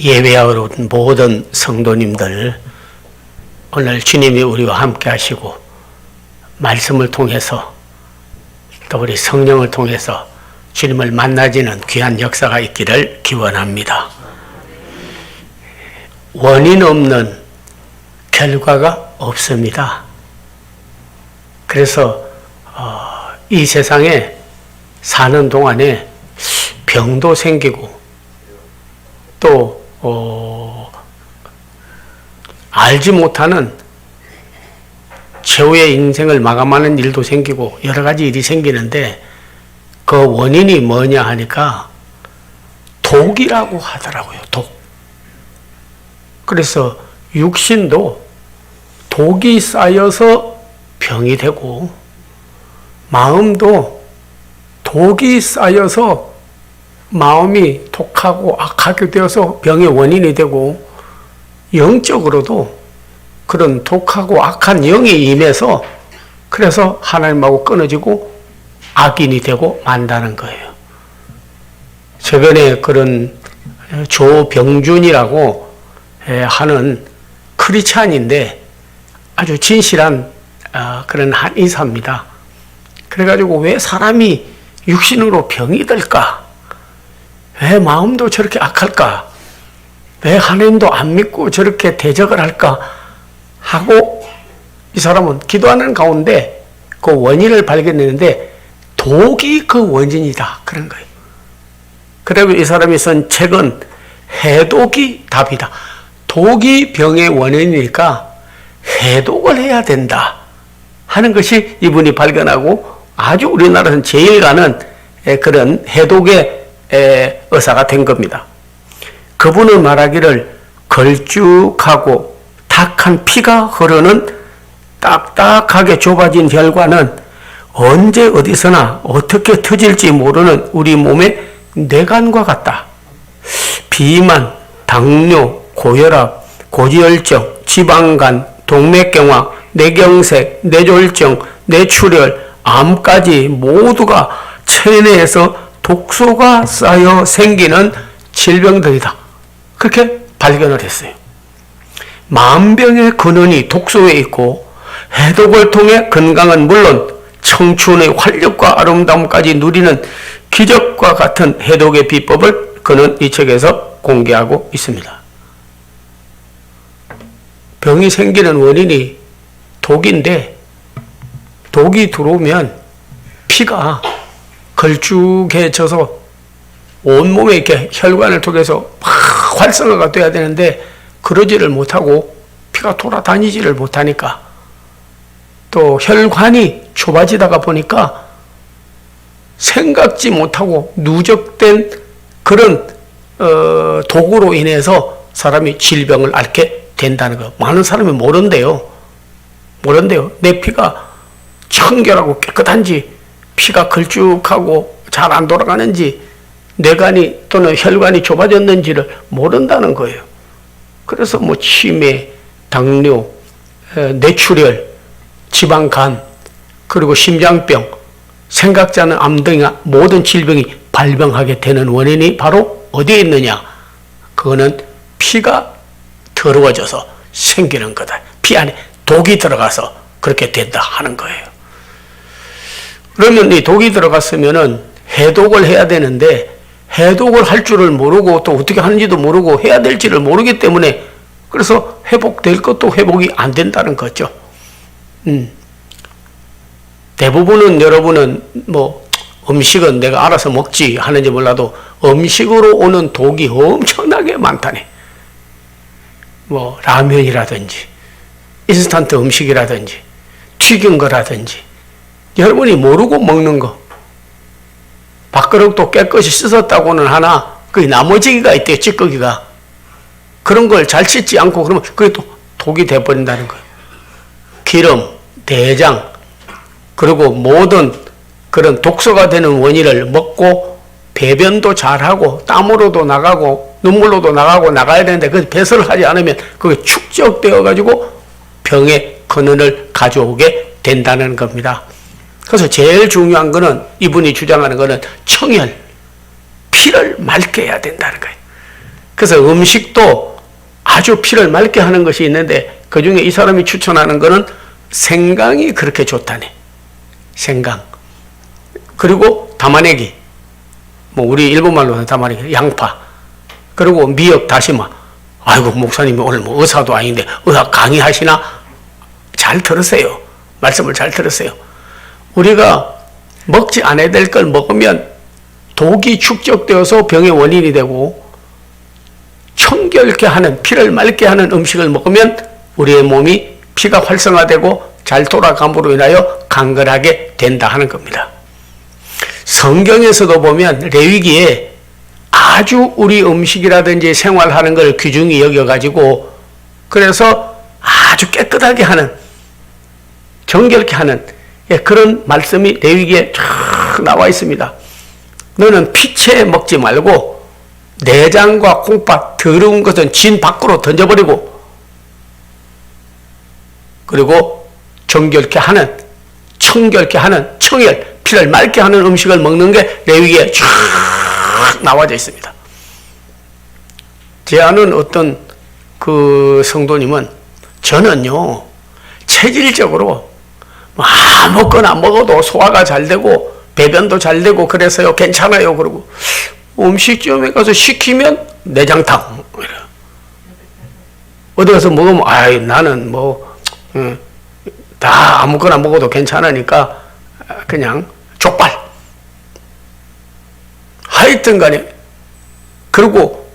예배하러 온 모든 성도님들, 오늘 주님이 우리와 함께 하시고 말씀을 통해서 또 우리 성령을 통해서 주님을 만나지는 귀한 역사가 있기를 기원합니다. 원인 없는 결과가 없습니다. 그래서 이 세상에 사는 동안에 병도 생기고 또 알지 못하는 최후의 인생을 마감하는 일도 생기고 여러 가지 일이 생기는데 그 원인이 뭐냐 하니까 독이라고 하더라고요. 독. 그래서 육신도 독이 쌓여서 병이 되고 마음도 독이 쌓여서 마음이 독하고 악하게 되어서 병의 원인이 되고 영적으로도 그런 독하고 악한 영이 임해서 그래서 하나님하고 끊어지고 악인이 되고 만다는 거예요. 최근에 그런 조병준이라고 하는 크리스찬인데 아주 진실한 그런 한의사입니다. 그래가지고 왜 사람이 육신으로 병이 들까? 왜 마음도 저렇게 악할까? 왜 하나님도 안 믿고 저렇게 대적을 할까? 하고 이 사람은 기도하는 가운데 그 원인을 발견했는데 독이 그 원인이다. 그런 거예요. 그리고 이 사람이 쓴 책은 해독이 답이다. 독이 병의 원인이니까 해독을 해야 된다 하는 것이 이분이 발견하고 아주 우리나라에서는 제일 가는 그런 해독의 의사가 된 겁니다. 그분은 말하기를 걸쭉하고 탁한 피가 흐르는 딱딱하게 좁아진 혈관은 언제 어디서나 어떻게 터질지 모르는 우리 몸의 뇌관과 같다. 비만, 당뇨, 고혈압, 고지혈증, 지방간, 동맥경화, 뇌경색, 뇌졸중, 뇌출혈, 암까지 모두가 체내에서 독소가 쌓여 생기는 질병들이다. 그렇게 발견을 했어요. 만병의 근원이 독소에 있고 해독을 통해 건강은 물론 청춘의 활력과 아름다움까지 누리는 기적과 같은 해독의 비법을 그는 이 책에서 공개하고 있습니다. 병이 생기는 원인이 독인데 독이 들어오면 피가 걸쭉해져서 온몸에 이렇게 혈관을 통해서 막 활성화가 돼야 되는데 그러지를 못하고 피가 돌아다니지를 못하니까 또 혈관이 좁아지다가 보니까 생각지 못하고 누적된 그런 독으로 인해서 사람이 질병을 앓게 된다는 거. 많은 사람이 모른대요. 내 피가 청결하고 깨끗한지 피가 걸쭉하고 잘 안 돌아가는지 뇌관이 또는 혈관이 좁아졌는지를 모른다는 거예요. 그래서 뭐 치매, 당뇨, 뇌출혈, 지방간, 그리고 심장병, 생각지 않은 암 등의 모든 질병이 발병하게 되는 원인이 바로 어디에 있느냐? 그거는 피가 더러워져서 생기는 거다. 피 안에 독이 들어가서 그렇게 된다 하는 거예요. 그러면 이 독이 들어갔으면은 해독을 해야 되는데 해독을 할 줄을 모르고 또 어떻게 하는지도 모르고 해야 될지를 모르기 때문에 그래서 회복될 것도 회복이 안 된다는 거죠. 대부분은 여러분은 뭐 음식은 내가 알아서 먹지 하는지 몰라도 음식으로 오는 독이 엄청나게 많다네. 뭐 라면이라든지 인스턴트 음식이라든지 튀긴 거라든지 여러분이 모르고 먹는 거 밥그릇도 깨끗이 씻었다고는 하나 그 나머지가 있대요. 찌꺼기가 그런 걸 잘 씻지 않고 그러면 그게 또 독이 돼버린다는 거예요. 기름, 대장 그리고 모든 그런 독소가 되는 원인을 먹고 배변도 잘하고 땀으로도 나가고 눈물로도 나가야 되는데 그 배설을 하지 않으면 그게 축적되어 가지고 병의 근원을 가져오게 된다는 겁니다. 그래서 제일 중요한 거는 이분이 주장하는 거는 청혈, 피를 맑게 해야 된다는 거예요. 그래서 음식도 아주 피를 맑게 하는 것이 있는데 그 중에 이 사람이 추천하는 것은 생강이 그렇게 좋다네. 생강. 그리고 담아내기. 뭐 우리 일본말로는 담아내기. 양파. 그리고 미역, 다시마. 아이고 목사님이 오늘 뭐 의사도 아닌데 의학 강의하시나? 잘 들으세요. 말씀을 잘 들으세요. 우리가 먹지 않아야 될 걸 먹으면 독이 축적되어서 병의 원인이 되고 청결케 하는, 피를 맑게 하는 음식을 먹으면 우리의 몸이 피가 활성화되고 잘 돌아감으로 인하여 강건하게 된다 하는 겁니다. 성경에서도 보면 레위기에 아주 우리 음식이라든지 생활하는 걸 귀중히 여겨가지고 그래서 아주 깨끗하게 하는, 정결케 하는 그런 말씀이 레위기에 쫙 나와 있습니다. 너는 피채 먹지 말고 내장과 콩팥 더러운 것은 진 밖으로 던져버리고 그리고 정결케 하는, 청결케 하는, 청열, 피를 맑게 하는 음식을 먹는 게 레위기에 쫙 나와져 있습니다. 제 아는 어떤 그 성도님은 저는요 체질적으로 아무거나 먹어도 소화가 잘 되고 배변도 잘 되고 그래서요 괜찮아요. 그러고 음식점에 가서 시키면 내장탕 어디 가서 먹으면 아이 나는 뭐 다 아무거나 먹어도 괜찮으니까 그냥 족발 하여튼 간에 그리고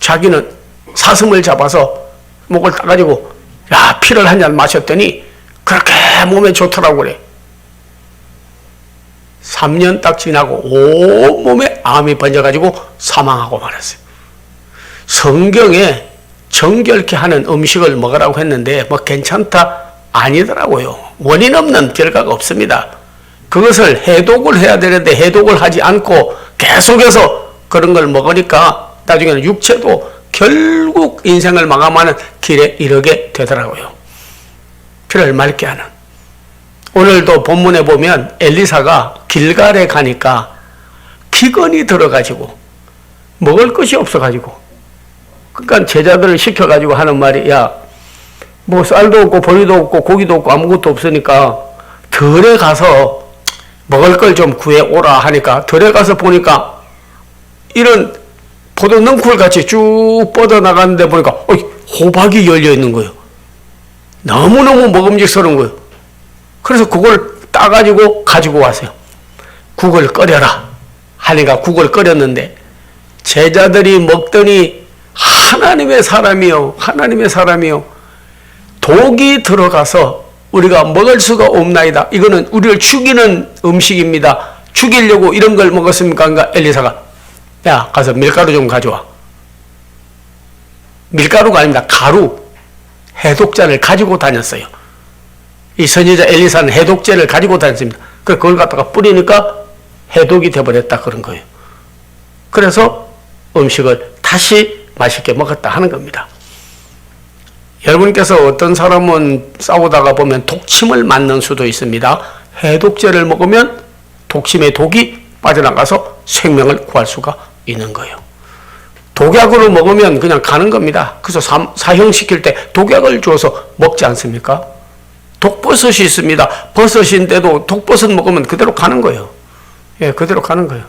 자기는 사슴을 잡아서 목을 따가지고 야 피를 한 잔 마셨더니 그렇게 몸에 좋더라고 그래. 3년 딱 지나고 온몸에 암이 번져가지고 사망하고 말았어요. 성경에 정결케 하는 음식을 먹으라고 했는데 뭐 괜찮다? 아니더라고요. 원인 없는 결과가 없습니다. 그것을 해독을 해야 되는데 해독을 하지 않고 계속해서 그런 걸 먹으니까 나중에는 육체도 결국 인생을 마감하는 길에 이르게 되더라고요. 피를 맑게 하는. 오늘도 본문에 보면 엘리사가 길갈에 가니까 기근이 들어가지고 먹을 것이 없어가지고 그러니까 제자들을 시켜가지고 하는 말이 야 뭐 쌀도 없고 보리도 없고 고기도 없고 아무것도 없으니까 들에 가서 먹을 걸 좀 구해오라 하니까 들에 가서 보니까 이런 포도 넝쿨 같이 쭉 뻗어나가는데 보니까 호박이 열려 있는 거예요. 너무너무 먹음직스러운 거예요. 그래서 그걸 따가지고 가지고 왔어요. 국을 끓여라 하니까 국을 끓였는데 제자들이 먹더니 하나님의 사람이요 독이 들어가서 우리가 먹을 수가 없나이다. 이거는 우리를 죽이는 음식입니다. 죽이려고 이런 걸 먹었습니까? 그러니까 엘리사가 야 가서 밀가루 좀 가져와. 밀가루가 아닙니다. 가루, 해독제를 가지고 다녔어요. 이 선지자 엘리사는 해독제를 가지고 다녔습니다. 그걸 갖다가 뿌리니까 해독이 되어버렸다 그런 거예요. 그래서 음식을 다시 맛있게 먹었다 하는 겁니다. 여러분께서 어떤 사람은 싸우다가 보면 독침을 맞는 수도 있습니다. 해독제를 먹으면 독침의 독이 빠져나가서 생명을 구할 수가 있는 거예요. 독약으로 먹으면 그냥 가는 겁니다. 그래서 사형시킬 때 독약을 주어서 먹지 않습니까? 독버섯이 있습니다. 버섯인데도 독버섯 먹으면 그대로 가는 거예요. 예, 그대로 가는 거예요.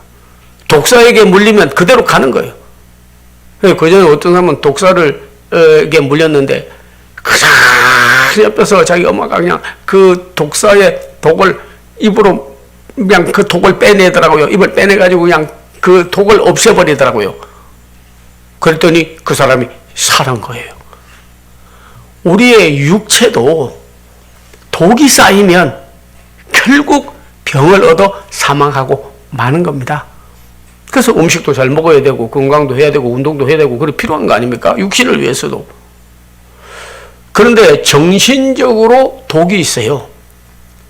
독사에게 물리면 그대로 가는 거예요. 그 전에 어떤 사람은 독사에게 물렸는데 그 옆에서 자기 엄마가 그냥 그 독사의 독을 입으로 그냥 그 독을 빼내더라고요. 입을 빼내가지고 그냥 그 독을 없애버리더라고요. 그랬더니 그 사람이 살은 거예요. 우리의 육체도 독이 쌓이면 결국 병을 얻어 사망하고 마는 겁니다. 그래서 음식도 잘 먹어야 되고 건강도 해야 되고 운동도 해야 되고 그게 필요한 거 아닙니까? 육신을 위해서도. 그런데 정신적으로 독이 있어요.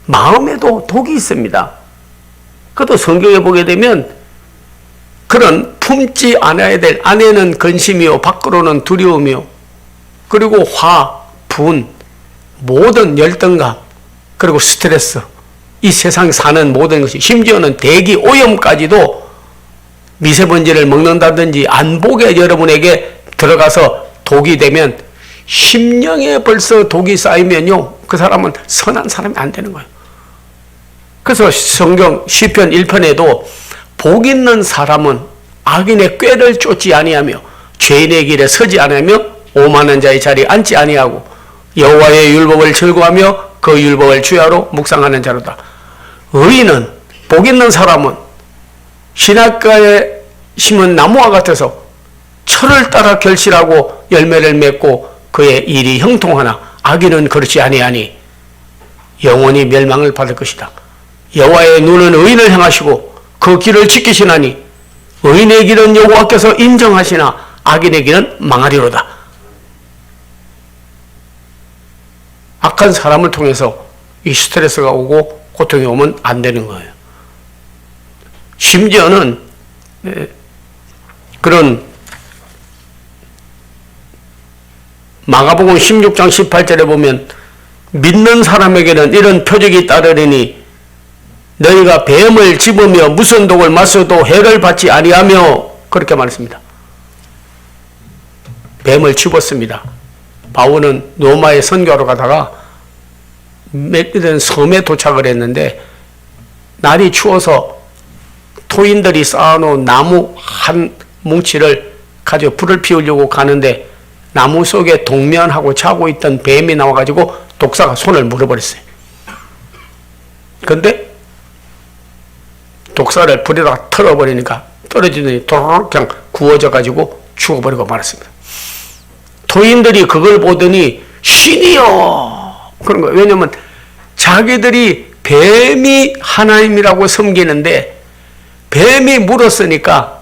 마음에도 독이 있습니다. 그것도 성경에 보게 되면 그런 품지 않아야 될 안에는 근심이요 밖으로는 두려움이요 그리고 화, 분, 모든 열등감 그리고 스트레스 이 세상 사는 모든 것이 심지어는 대기 오염까지도 미세먼지를 먹는다든지 안보게 여러분에게 들어가서 독이 되면 심령에 벌써 독이 쌓이면요, 그 사람은 선한 사람이 안 되는 거예요. 그래서 성경 시편 1편에도 복 있는 사람은 악인의 꾀를 쫓지 아니하며 죄인의 길에 서지 아니하며 오만한 자의 자리에 앉지 아니하고 여호와의 율법을 즐거워하며 그 율법을 주야로 묵상하는 자로다. 의인은, 복 있는 사람은 신학가에 심은 나무와 같아서 철을 따라 결실하고 열매를 맺고 그의 일이 형통하나 악인은 그렇지 아니하니 영원히 멸망을 받을 것이다. 여호와의 눈은 의인을 향하시고 그 길을 지키시나니 의인의 길은 여호와께서 인정하시나 악인의 길은 망하리로다. 악한 사람을 통해서 이 스트레스가 오고 고통이 오면 안 되는 거예요. 심지어는 그런 마가복음 16장 18절에 보면 믿는 사람에게는 이런 표적이 따르리니 너희가 뱀을 집으며 무슨 독을 마셔도 해를 받지 아니하며 그렇게 말했습니다. 뱀을 집었습니다. 바울은 로마에 선교하러 가다가 몇 섬에 도착을 했는데 날이 추워서 토인들이 쌓아놓은 나무 한 뭉치를 가지고 불을 피우려고 가는데 나무 속에 동면하고 자고 있던 뱀이 나와가지고 독사가 손을 물어버렸어요. 그런데 독사를 불에다가 털어버리니까 떨어지더니 도로록 그냥 구워져가지고 죽어버리고 말았습니다. 토인들이 그걸 보더니 신이요 그런 거예요. 왜냐하면 자기들이 뱀이 하나님이라고 섬기는데 뱀이 물었으니까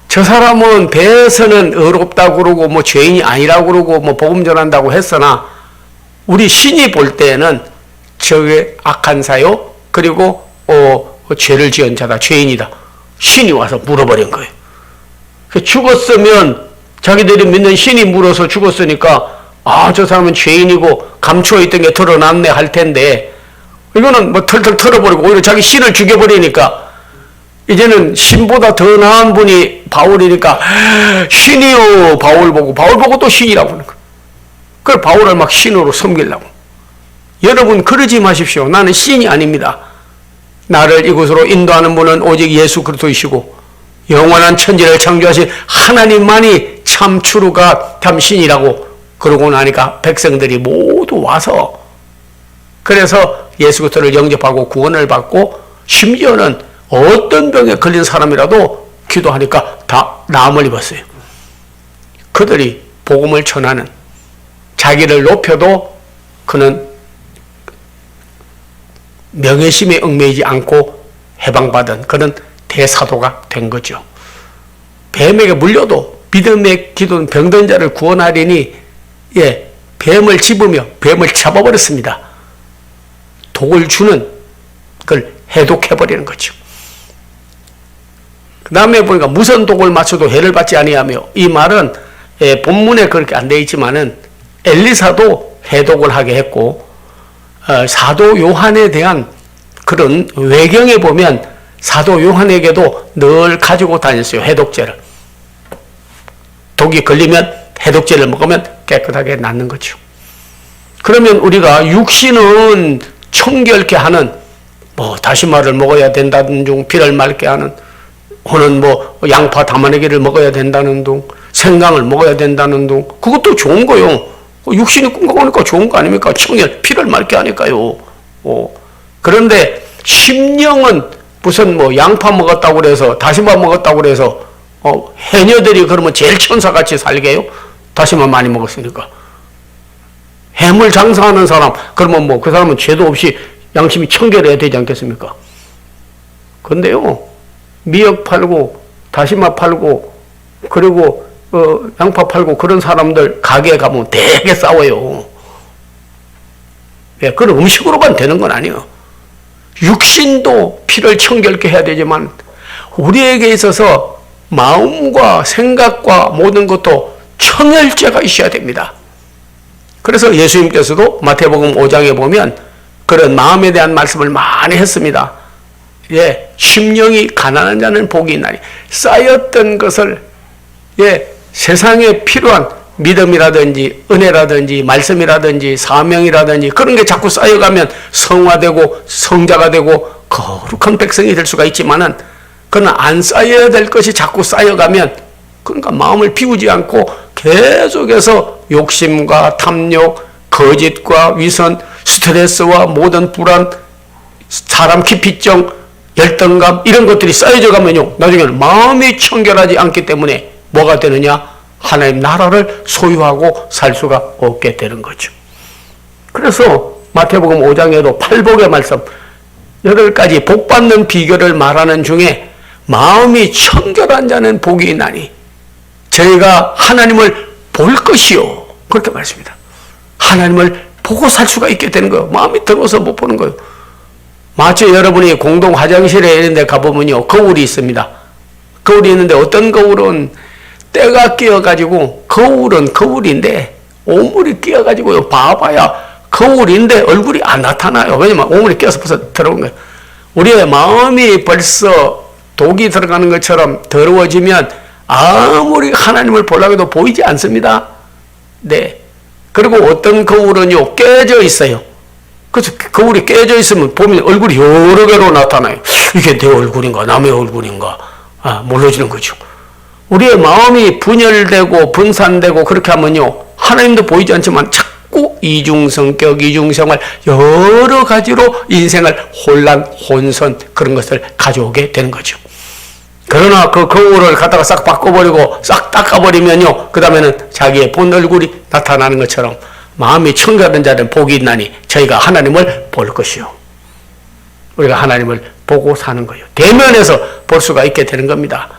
저 사람은 배에서는 의롭다고 그러고 뭐 죄인이 아니라고 그러고 뭐 복음 전한다고 했으나 우리 신이 볼 때에는 저게 악한 사요 그리고 죄를 지은 자다, 죄인이다. 신이 와서 물어버린 거예요. 죽었으면 자기들이 믿는 신이 물어서 죽었으니까 저 사람은 죄인이고 감추어 있던 게 드러났네 할 텐데 이거는 뭐 털털 털어버리고 오히려 자기 신을 죽여버리니까 이제는 신보다 더 나은 분이 바울이니까 신이요 바울 보고 또 신이라고 하는 거예요. 그걸 바울을 막 신으로 섬기려고. 여러분 그러지 마십시오. 나는 신이 아닙니다. 나를 이곳으로 인도하는 분은 오직 예수 그리스도이시고 영원한 천지를 창조하신 하나님만이 참 추루가 참 신이라고 그러고 나니까 백성들이 모두 와서 그래서 예수 그리스도를 영접하고 구원을 받고 심지어는 어떤 병에 걸린 사람이라도 기도하니까 다 나음을 입었어요. 그들이 복음을 전하는 자기를 높여도 그는 명예심에 얽매이지 않고 해방받은 그런 대사도가 된 거죠. 뱀에게 물려도 믿음의 기도는 병든 자를 구원하리니 뱀을 집으며 뱀을 잡아버렸습니다. 독을 주는 그걸 해독해버리는 거죠. 그 다음에 보니까 무슨 독을 마셔도 해를 받지 아니하며 이 말은 본문에 그렇게 안 되어 있지만은 엘리사도 해독을 하게 했고 사도 요한에 대한 그런 외경에 보면 사도 요한에게도 늘 가지고 다녔어요. 해독제를. 독이 걸리면 해독제를 먹으면 깨끗하게 낫는 거죠. 그러면 우리가 육신은 청결케 하는 뭐 다시마를 먹어야 된다는 둥, 피를 맑게 하는 혹은 뭐 양파 담아내기를 먹어야 된다는 둥, 생강을 먹어야 된다는 둥, 그것도 좋은 거요. 육신이 건강하니까 좋은 거 아닙니까? 청결, 피를 맑게 하니까요. 그런데 심령은 무슨 뭐 양파 먹었다고 그래서 다시마 먹었다고 그래서 해녀들이 그러면 제일 천사같이 살게요? 다시마 많이 먹었으니까. 해물 장사하는 사람 그러면 뭐 그 사람은 죄도 없이 양심이 청결해야 되지 않겠습니까? 근데요 미역 팔고 다시마 팔고 그리고 양파 팔고 그런 사람들 가게에 가면 되게 싸워요. 그런 음식으로만 되는 건 아니에요. 육신도 피를 청결케 해야 되지만 우리에게 있어서 마음과 생각과 모든 것도 청열제가 있어야 됩니다. 그래서 예수님께서도 마태복음 5장에 보면 그런 마음에 대한 말씀을 많이 했습니다. 심령이 가난한 자는 복이 있나니 쌓였던 것을 세상에 필요한 믿음이라든지 은혜라든지 말씀이라든지 사명이라든지 그런 게 자꾸 쌓여가면 성화되고 성자가 되고 거룩한 백성이 될 수가 있지만은 그러나 안 쌓여야 될 것이 자꾸 쌓여가면 그러니까 마음을 비우지 않고 계속해서 욕심과 탐욕, 거짓과 위선, 스트레스와 모든 불안, 사람 기피증, 열등감 이런 것들이 쌓여져 가면요 나중에는 마음이 청결하지 않기 때문에 뭐가 되느냐? 하나님 나라를 소유하고 살 수가 없게 되는 거죠. 그래서 마태복음 5장에도 팔복의 말씀 8가지 복 받는 비결을 말하는 중에 마음이 청결한 자는 복이 있나니 저희가 하나님을 볼 것이요 그렇게 말했습니다. 하나님을 보고 살 수가 있게 되는 거예요. 마음이 더러워서 못 보는 거예요. 마치 여러분이 공동 화장실에 이런 데 가보면요 거울이 있습니다. 거울이 있는데 어떤 거울은 때가 끼어가지고 거울은 거울인데 오물이 끼어가지고 봐봐야 거울인데 얼굴이 안 나타나요. 왜냐면 오물이 끼어서 벌써 들어온 거예요. 우리의 마음이 벌써 독이 들어가는 것처럼 더러워지면 아무리 하나님을 보려고 해도 보이지 않습니다. 네. 그리고 어떤 거울은요 깨져 있어요. 그래서 거울이 깨져 있으면 보면 얼굴이 여러 개로 나타나요. 이게 내 얼굴인가 남의 얼굴인가 몰라지는 거죠. 우리의 마음이 분열되고 분산되고 그렇게 하면요 하나님도 보이지 않지만 자꾸 이중성격, 이중생활 여러 가지로 인생을 혼란, 혼선 그런 것을 가져오게 되는 거죠. 그러나 그 거울을 갖다가 싹 바꿔버리고 싹 닦아버리면요 그 다음에는 자기의 본 얼굴이 나타나는 것처럼 마음이 청결한 자는 복이 있나니 저희가 하나님을 볼 것이요. 우리가 하나님을 보고 사는 거예요. 대면에서 볼 수가 있게 되는 겁니다.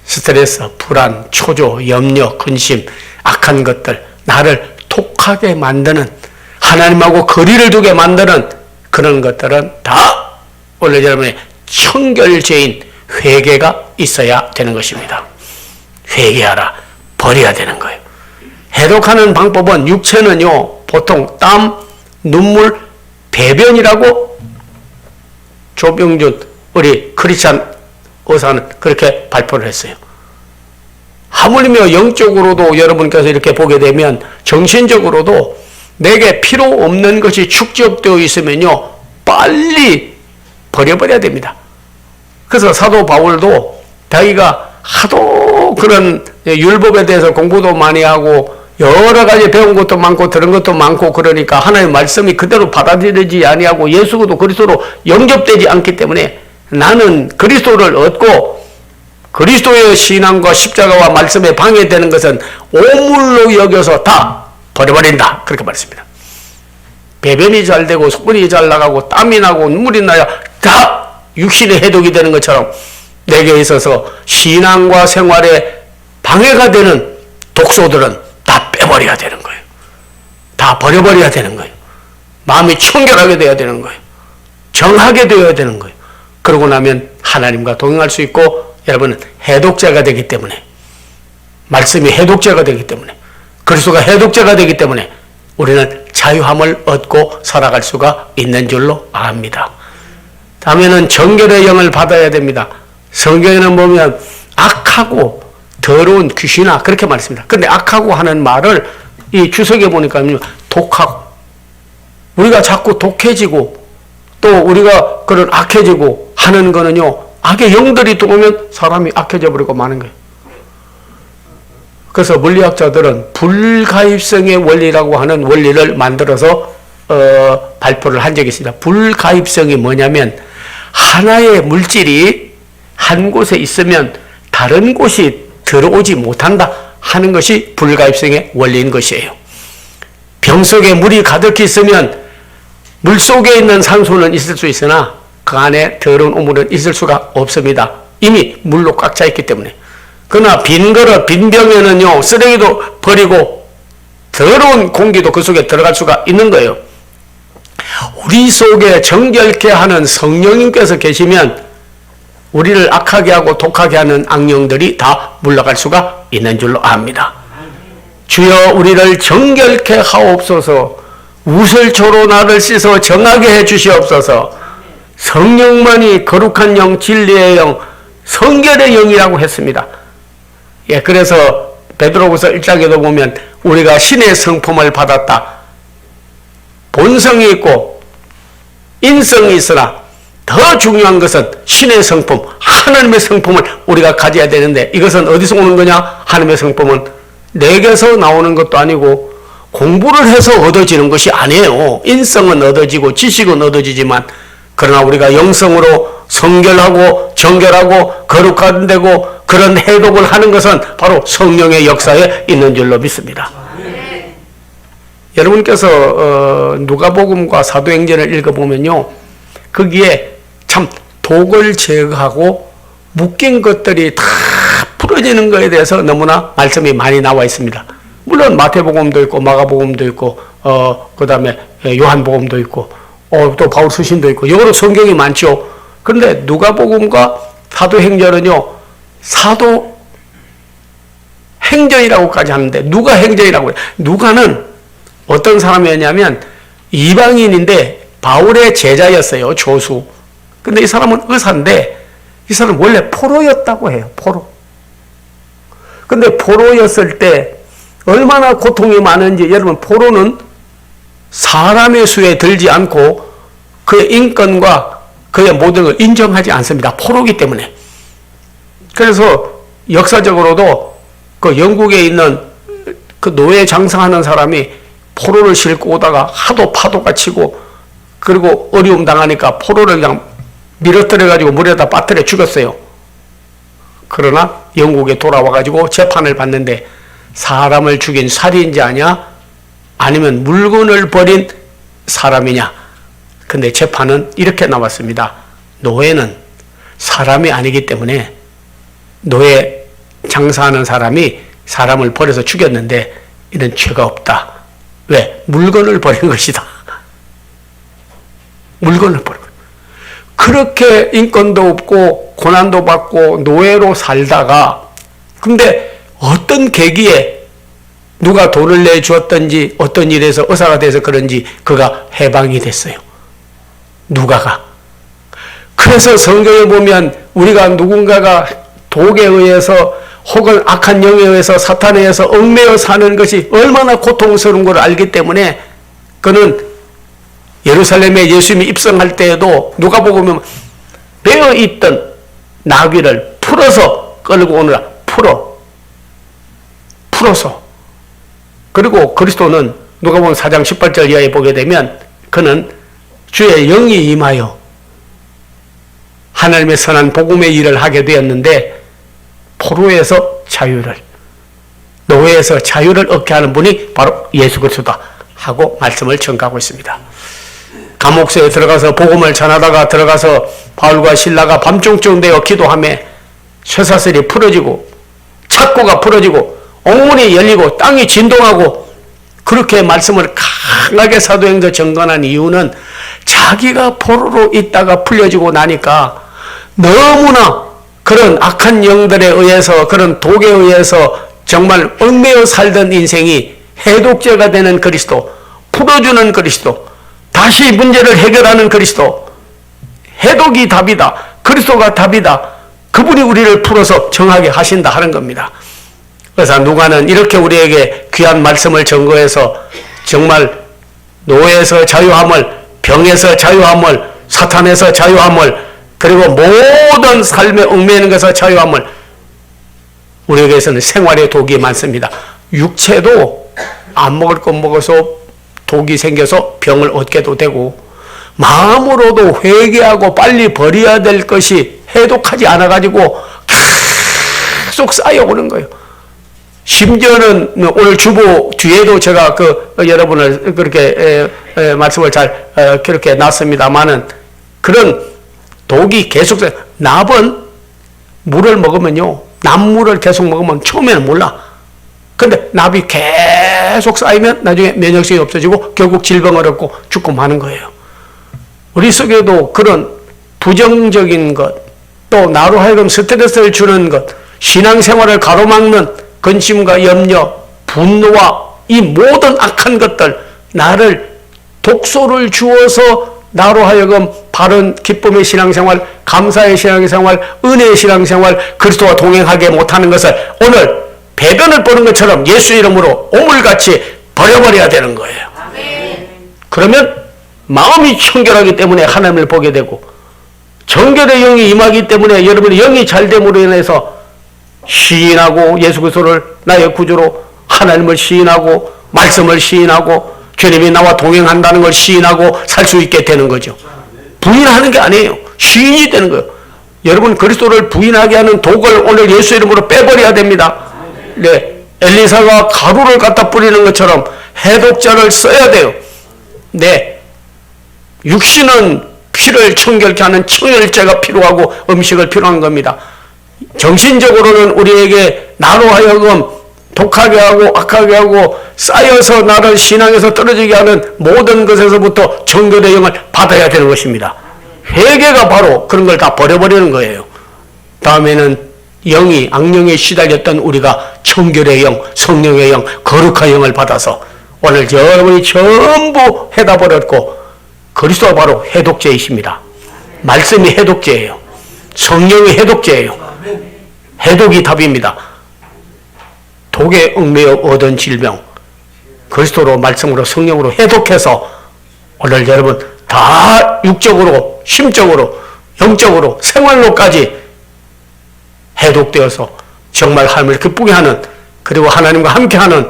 스트레스, 불안, 초조, 염려, 근심, 악한 것들, 나를 독하게 만드는 하나님하고 거리를 두게 만드는 그런 것들은 다 원래 여러분의 청결죄인 회개가 있어야 되는 것입니다. 회개하라. 버려야 되는 거예요. 해독하는 방법은 육체는요 보통 땀, 눈물, 배변이라고 조병준 우리 크리스찬 의사는 그렇게 발표를 했어요. 하물며 영적으로도 여러분께서 이렇게 보게 되면 정신적으로도 내게 필요 없는 것이 축적되어 있으면요 빨리 버려버려야 됩니다. 그래서 사도 바울도 자기가 하도 그런 율법에 대해서 공부도 많이 하고 여러 가지 배운 것도 많고 들은 것도 많고 그러니까 하나님의 말씀이 그대로 받아들이지 아니하고 예수도 그리스도로 영접되지 않기 때문에 나는 그리스도를 얻고 그리스도의 신앙과 십자가와 말씀에 방해되는 것은 오물로 여겨서 다 버려버린다. 그렇게 말했습니다. 배변이 잘 되고 소변이 잘 나가고 땀이 나고 눈물이 나야 다 육신의 해독이 되는 것처럼 내게 있어서 신앙과 생활에 방해가 되는 독소들은 다 빼버려야 되는 거예요. 다 버려버려야 되는 거예요. 마음이 청결하게 되어야 되는 거예요. 정하게 되어야 되는 거예요. 그러고 나면 하나님과 동행할 수 있고 여러분은 해독자가 되기 때문에 말씀이 해독자가 되기 때문에 그리스도가 해독자가 되기 때문에 우리는 자유함을 얻고 살아갈 수가 있는 줄로 압니다. 다음에는 정결의 영을 받아야 됩니다. 성경에는 보면 악하고 더러운 귀신아 그렇게 말했습니다. 그런데 악하고 하는 말을 이 주석에 보니까 독하고 우리가 자꾸 독해지고 또 우리가 그런 악해지고 하는 거는요 악의 영들이 들어오면 사람이 악해져 버리고 마는 거예요. 그래서 물리학자들은 불가입성의 원리라고 하는 원리를 만들어서 발표를 한 적이 있습니다. 불가입성이 뭐냐면 하나의 물질이 한 곳에 있으면 다른 곳이 들어오지 못한다 하는 것이 불가입성의 원리인 것이에요. 병 속에 물이 가득히 있으면 물 속에 있는 산소는 있을 수 있으나 그 안에 더러운 오물은 있을 수가 없습니다. 이미 물로 꽉 차 있기 때문에. 그러나 빈 그릇, 빈 병에는요 쓰레기도 버리고 더러운 공기도 그 속에 들어갈 수가 있는 거예요. 우리 속에 정결케 하는 성령님께서 계시면 우리를 악하게 하고 독하게 하는 악령들이 다 물러갈 수가 있는 줄로 압니다. 주여 우리를 정결케 하옵소서. 우설초로 나를 씻어 정하게 해 주시옵소서. 성령만이 거룩한 영, 진리의 영, 성결의 영이라고 했습니다. 예, 그래서 베드로후서 1장에도 보면 우리가 신의 성품을 받았다. 본성이 있고 인성이 있으나 더 중요한 것은 신의 성품, 하나님의 성품을 우리가 가져야 되는데, 이것은 어디서 오는 거냐? 하나님의 성품은 내게서 나오는 것도 아니고 공부를 해서 얻어지는 것이 아니에요. 인성은 얻어지고 지식은 얻어지지만, 그러나 우리가 영성으로 성결하고 정결하고 거룩한 되고 그런 해독을 하는 것은 바로 성령의 역사에 있는 줄로 믿습니다. 여러분께서 누가복음과 사도행전을 읽어보면요, 거기에 참 독을 제거하고 묶인 것들이 다 풀어지는 것에 대해서 너무나 말씀이 많이 나와 있습니다. 물론 마태복음도 있고 마가복음도 있고 그 다음에 요한복음도 있고 또 바울 수신도 있고 여러 성경이 많죠. 그런데 누가복음과 사도행전은요, 사도행전이라고까지 하는데 누가 행전이라고 해요. 누가는 어떤 사람이었냐면 이방인인데 바울의 제자였어요. 조수. 근데 이 사람은 의사인데 이 사람은 원래 포로였다고 해요. 포로. 근데 포로였을 때 얼마나 고통이 많은지, 여러분, 포로는 사람의 수에 들지 않고 그의 인권과 그의 모든 걸 인정하지 않습니다. 포로기 때문에. 그래서 역사적으로도 그 영국에 있는 그 노예 장사하는 사람이 포로를 싣고 오다가 하도 파도가 치고 그리고 어려움 당하니까 포로를 그냥 밀어뜨려가지고 물에다 빠뜨려 죽였어요. 그러나 영국에 돌아와가지고 재판을 받는데 사람을 죽인 살인자냐 아니면 물건을 버린 사람이냐. 근데 재판은 이렇게 나왔습니다. 노예는 사람이 아니기 때문에 노예 장사하는 사람이 사람을 버려서 죽였는데 이런 죄가 없다. 왜? 물건을 버린 것이다. 물건을 버린 것. 그렇게 인권도 없고 고난도 받고 노예로 살다가, 근데 어떤 계기에 누가 돈을 내주었던지 어떤 일에서 의사가 돼서 그런지 그가 해방이 됐어요. 누가가. 그래서 성경에 보면 우리가 누군가가 독에 의해서 혹은 악한 영에 의해서 사탄에 의해서 얽매여 사는 것이 얼마나 고통스러운 걸 알기 때문에 그는 예루살렘에 예수님이 입성할 때에도 누가 보면 베어있던 나귀를 풀어서 끌고 오느라 풀어서, 그리고 그리스도는 누가 보면 4장 18절 이하에 보게 되면 그는 주의 영이 임하여 하나님의 선한 복음의 일을 하게 되었는데 포로에서 자유를, 노예에서 자유를 얻게 하는 분이 바로 예수 그리스도다 하고 말씀을 전가하고 있습니다. 감옥소에 들어가서 복음을 전하다가 들어가서 바울과 실라가 밤중쯤 되어 기도하며 쇠사슬이 풀어지고 착고가 풀어지고 옥문이 열리고 땅이 진동하고 그렇게 말씀을 강하게 사도행전 전건한 이유는 자기가 포로로 있다가 풀려지고 나니까 너무나 그런 악한 영들에 의해서 그런 독에 의해서 정말 얽매여 살던 인생이 해독제가 되는 그리스도, 풀어주는 그리스도, 다시 문제를 해결하는 그리스도, 해독이 답이다. 그리스도가 답이다. 그분이 우리를 풀어서 정하게 하신다 하는 겁니다. 그래서 누가는 이렇게 우리에게 귀한 말씀을 전거해서 정말 노예에서 자유함을, 병에서 자유함을, 사탄에서 자유함을, 그리고 모든 삶에 얽매이는 것에서 자유함을, 우리에게서는 생활의 독이 많습니다. 육체도 안 먹을 것 먹어서 독이 생겨서 병을 얻게도 되고, 마음으로도 회개하고 빨리 버려야 될 것이 해독하지 않아가지고 계속 쌓여오는 거예요. 심지어는 오늘 주보 뒤에도 제가 여러분을 그렇게 말씀을 잘 그렇게 놨습니다만은 그런 독이 계속 납은 물을 먹으면요, 납물을 계속 먹으면 처음에는 몰라. 근데 납이 계속 쌓이면 나중에 면역력이 없어지고 결국 질병을 얻고 죽고 마는 거예요. 우리 속에도 그런 부정적인 것, 또 나로 하여금 스트레스를 주는 것, 신앙생활을 가로막는 근심과 염려, 분노와 이 모든 악한 것들, 나를 독소를 주어서 나로 하여금 바른 기쁨의 신앙생활, 감사의 신앙생활, 은혜의 신앙생활, 그리스도와 동행하게 못하는 것을 오늘 배변을 보는 것처럼 예수 이름으로 오물같이 버려버려야 되는 거예요. 그러면 마음이 청결하기 때문에 하나님을 보게 되고, 정결의 영이 임하기 때문에 여러분의 영이 잘됨으로 인해서 시인하고 예수 그리스도를 나의 구주로, 하나님을 시인하고 말씀을 시인하고 주님이 나와 동행한다는 걸 시인하고 살 수 있게 되는 거죠. 부인하는 게 아니에요. 시인이 되는 거예요. 여러분, 그리스도를 부인하게 하는 독을 오늘 예수 이름으로 빼버려야 됩니다. 네, 엘리사가 가루를 갖다 뿌리는 것처럼 해독자를 써야 돼요. 네, 육신은 피를 청결케 하는 청혈제가 필요하고 음식을 필요한 겁니다. 정신적으로는 우리에게 나로 하여금 독하게 하고 악하게 하고 쌓여서 나를 신앙에서 떨어지게 하는 모든 것에서부터 정결의 영을 받아야 되는 것입니다. 회개가 바로 그런 걸 다 버려버리는 거예요. 다음에는 영이, 악령에 시달렸던 우리가 청결의 영, 성령의 영, 거룩한 영을 받아서 오늘 여러분이 전부 해다 버렸고, 그리스도가 바로 해독제이십니다. 말씀이 해독제예요. 성령이 해독제예요. 해독이 답입니다. 독에 얽매여 얻은 질병, 그리스도로, 말씀으로, 성령으로 해독해서 오늘 여러분 다 육적으로, 심적으로, 영적으로, 생활로까지 해독되어서 정말 하나님을 기쁘게 하는, 그리고 하나님과 함께하는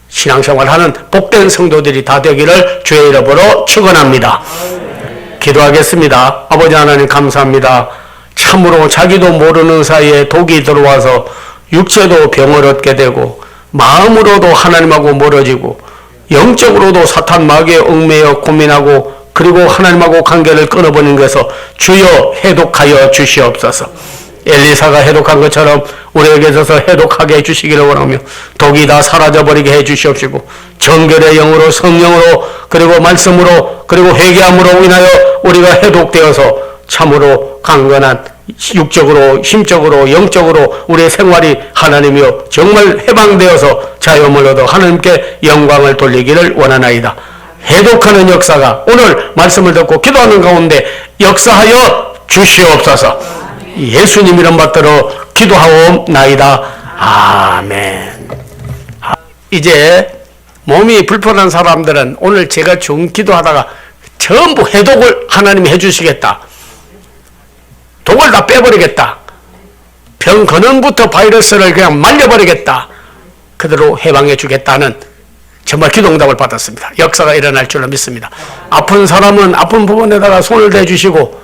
신앙생활하는 복된 성도들이 다 되기를 주의 이름으로 축원합니다. 기도하겠습니다. 아버지 하나님 감사합니다. 참으로 자기도 모르는 사이에 독이 들어와서 육체도 병을 얻게 되고, 마음으로도 하나님하고 멀어지고, 영적으로도 사탄 마귀에 얽매여 고민하고, 그리고 하나님하고 관계를 끊어버리는 것에서 주여 해독하여 주시옵소서. 엘리사가 해독한 것처럼 우리에게 있어서 해독하게 해주시기를 원하며, 독이 다 사라져버리게 해주시옵시고, 정결의 영으로, 성령으로, 그리고 말씀으로, 그리고 회개함으로 인하여 우리가 해독되어서 참으로 강건한 육적으로, 심적으로, 영적으로 우리의 생활이 하나님이여 정말 해방되어서 자유함을 얻어 하나님께 영광을 돌리기를 원하나이다. 해독하는 역사가 오늘 말씀을 듣고 기도하는 가운데 역사하여 주시옵소서. 예수님 이름 받들어 기도하옵나이다. 아멘. 이제 몸이 불편한 사람들은 오늘 제가 좀 기도하다가 전부 해독을 하나님이 해주시겠다. 독을 다 빼버리겠다. 병 근원부터 바이러스를 그냥 말려버리겠다. 그대로 해방해 주겠다는 정말 기도응답을 받았습니다. 역사가 일어날 줄로 믿습니다. 아픈 사람은 아픈 부분에다가 손을 대주시고,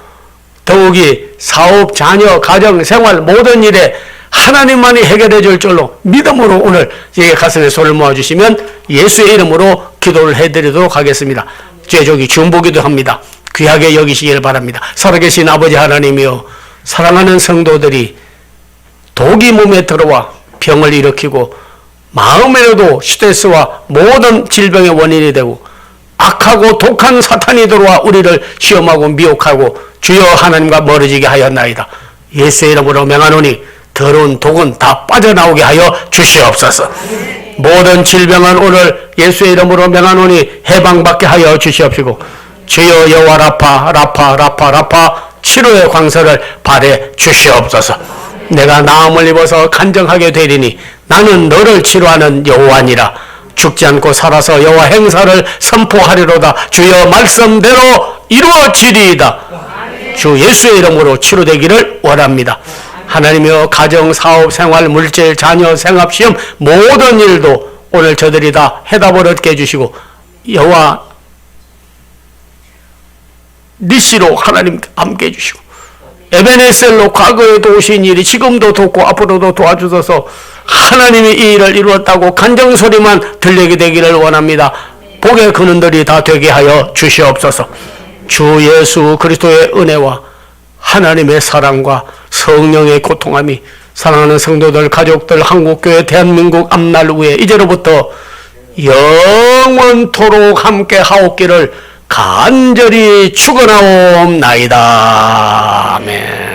더욱이 사업, 자녀, 가정, 생활 모든 일에 하나님만이 해결해 줄 줄로 믿음으로 오늘 제 가슴에 손을 모아주시면 예수의 이름으로 기도를 해드리도록 하겠습니다. 죄족이 중보기도 합니다. 귀하게 여기시기를 바랍니다. 살아계신 아버지 하나님이여, 사랑하는 성도들이 독이 몸에 들어와 병을 일으키고 마음에도 스트레스와 모든 질병의 원인이 되고 악하고 독한 사탄이 들어와 우리를 시험하고 미혹하고 주여 하나님과 멀어지게 하였나이다. 예수의 이름으로 명하노니 더러운 독은 다 빠져나오게 하여 주시옵소서. 모든 질병은 오늘 예수의 이름으로 명하노니 해방받게 하여 주시옵시고, 주여 여호와 라파 라파 라파 라파 치료의 광선을 발해 주시옵소서. 내가 나음을 입어서 간정하게 되리니 나는 너를 치료하는 여호와니라. 죽지 않고 살아서 여호와 행사를 선포하리로다. 주여 말씀대로 이루어지리이다. 주 예수의 이름으로 치료되기를 원합니다. 하나님이여, 가정, 사업, 생활, 물질, 자녀, 생업, 시험 모든 일도 오늘 저들이 다 해답을 얻게 해주시고, 여호와 니시로 하나님 함께 해주시고, 에베네셀로 과거에도 오신 일이 지금도 돕고 앞으로도 도와주셔서 하나님이 이 일을 이루었다고 간정소리만 들리게 되기를 원합니다. 복의 근원들이 다 되게 하여 주시옵소서. 주 예수 그리스도의 은혜와 하나님의 사랑과 성령의 고통함이 사랑하는 성도들, 가족들, 한국교회, 대한민국 앞날 후에 이제로부터 영원토록 함께 하옵기를 간절히 축원하옵나이다. 아멘.